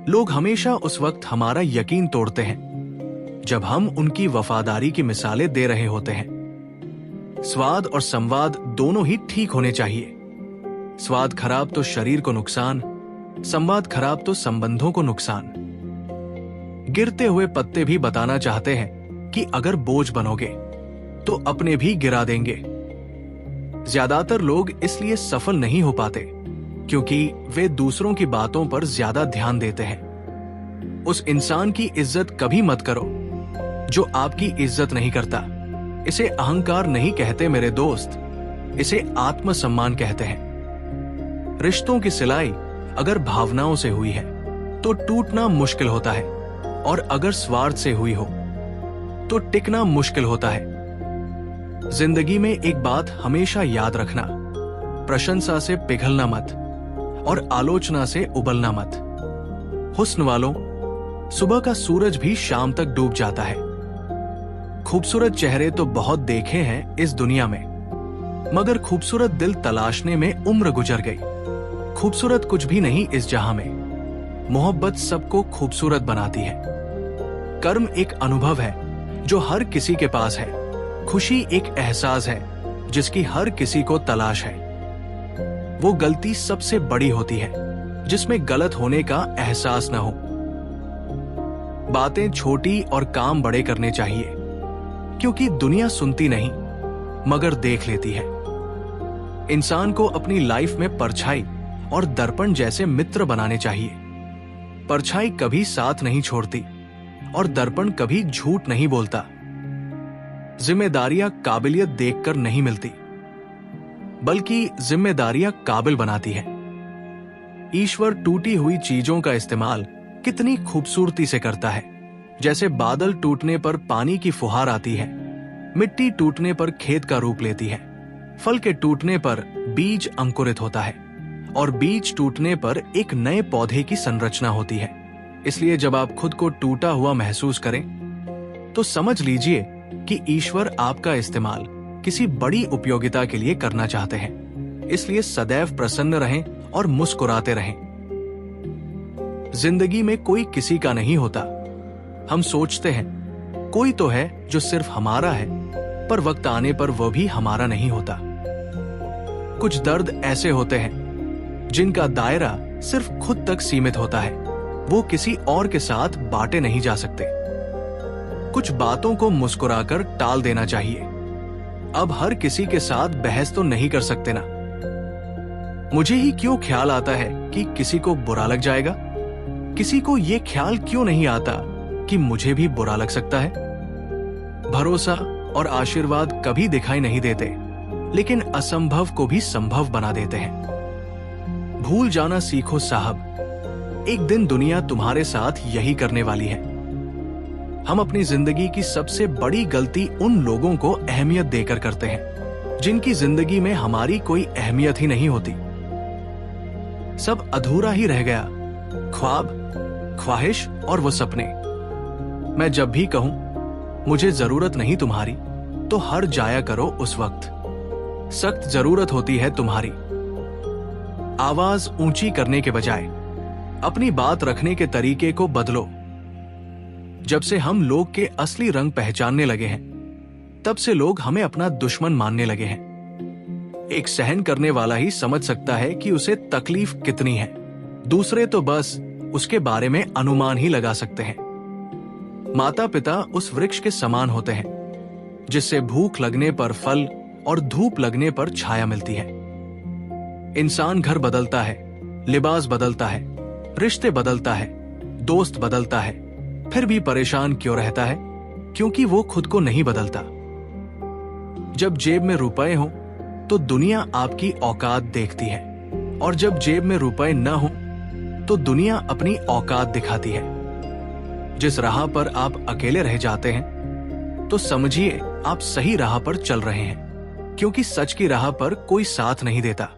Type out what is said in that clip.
लोग हमेशा उस वक्त हमारा यकीन तोड़ते हैं जब हम उनकी वफादारी की मिसालें दे रहे होते हैं। स्वाद और संवाद दोनों ही ठीक होने चाहिए। स्वाद खराब तो शरीर को नुकसान, संवाद खराब तो संबंधों को नुकसान। गिरते हुए पत्ते भी बताना चाहते हैं कि अगर बोझ बनोगे तो अपने भी गिरा देंगे। ज्यादातर लोग इसलिए सफल नहीं हो पाते क्योंकि वे दूसरों की बातों पर ज्यादा ध्यान देते हैं। उस इंसान की इज्जत कभी मत करो जो आपकी इज्जत नहीं करता। इसे अहंकार नहीं कहते मेरे दोस्त, इसे आत्मसम्मान कहते हैं। रिश्तों की सिलाई अगर भावनाओं से हुई है तो टूटना मुश्किल होता है, और अगर स्वार्थ से हुई हो तो टिकना मुश्किल होता है। जिंदगी में एक बात हमेशा याद रखना, प्रशंसा से पिघलना मत और आलोचना से उबलना मत। हुस्न वालों, सुबह का सूरज भी शाम तक डूब जाता है। खूबसूरत चेहरे तो बहुत देखे हैं इस दुनिया में, मगर खूबसूरत दिल तलाशने में उम्र गुजर गई। खूबसूरत कुछ भी नहीं इस जहां में, मोहब्बत सबको खूबसूरत बनाती है। कर्म एक अनुभव है जो हर किसी के पास है। खुशी एक एहसास है जिसकी हर किसी को तलाश है। वो गलती सबसे बड़ी होती है जिसमें गलत होने का एहसास न हो। बातें छोटी और काम बड़े करने चाहिए क्योंकि दुनिया सुनती नहीं मगर देख लेती है। इंसान को अपनी लाइफ में परछाई और दर्पण जैसे मित्र बनाने चाहिए। परछाई कभी साथ नहीं छोड़ती और दर्पण कभी झूठ नहीं बोलता। जिम्मेदारियां काबिलियत देखकर नहीं मिलती, बल्कि जिम्मेदारियां काबिल बनाती है। ईश्वर टूटी हुई चीजों का इस्तेमाल कितनी खूबसूरती से करता है। जैसे बादल टूटने पर पानी की फुहार आती है, मिट्टी टूटने पर खेत का रूप लेती है, फल के टूटने पर बीज अंकुरित होता है और बीज टूटने पर एक नए पौधे की संरचना होती है। इसलिए जब आप खुद को टूटा हुआ महसूस करें तो समझ लीजिए कि ईश्वर आपका इस्तेमाल किसी बड़ी उपयोगिता के लिए करना चाहते हैं। इसलिए सदैव प्रसन्न रहें और मुस्कुराते रहें। जिंदगी में कोई किसी का नहीं होता। हम सोचते हैं कोई तो है जो सिर्फ हमारा है, पर वक्त आने पर वह भी हमारा नहीं होता। कुछ दर्द ऐसे होते हैं जिनका दायरा सिर्फ खुद तक सीमित होता है, वो किसी और के साथ बांटे नहीं जा सकते। कुछ बातों को मुस्कुराकर टाल देना चाहिए। अब हर किसी के साथ बहस तो नहीं कर सकते ना। मुझे ही क्यों ख्याल आता है कि किसी को बुरा लग जाएगा? किसी को यह ख्याल क्यों नहीं आता कि मुझे भी बुरा लग सकता है? भरोसा और आशीर्वाद कभी दिखाई नहीं देते, लेकिन असंभव को भी संभव बना देते हैं। भूल जाना सीखो साहब, एक दिन दुनिया तुम्हारे साथ यही करने वाली है। हम अपनी जिंदगी की सबसे बड़ी गलती उन लोगों को अहमियत देकर करते हैं जिनकी जिंदगी में हमारी कोई अहमियत ही नहीं होती। सब अधूरा ही रह गया, ख्वाब, ख्वाहिश और वो सपने। मैं जब भी कहूं मुझे जरूरत नहीं तुम्हारी, तो हर जाया करो उस वक्त। सख्त जरूरत होती है तुम्हारी। आवाज ऊंची करने के बजाय अपनी बात रखने के तरीके को बदलो। जब से हम लोग के असली रंग पहचानने लगे हैं, तब से लोग हमें अपना दुश्मन मानने लगे हैं। एक सहन करने वाला ही समझ सकता है कि उसे तकलीफ कितनी है। दूसरे तो बस उसके बारे में अनुमान ही लगा सकते हैं। माता पिता उस वृक्ष के समान होते हैं जिससे भूख लगने पर फल और धूप लगने पर छाया मिलती है। इंसान घर बदलता है, लिबास बदलता है, रिश्ते बदलता है, दोस्त बदलता है, फिर भी परेशान क्यों रहता है? क्योंकि वो खुद को नहीं बदलता। जब जेब में रुपए हो तो दुनिया आपकी औकात देखती है, और जब जेब में रुपए न हो तो दुनिया अपनी औकात दिखाती है। जिस राह पर आप अकेले रह जाते हैं तो समझिए आप सही राह पर चल रहे हैं, क्योंकि सच की राह पर कोई साथ नहीं देता।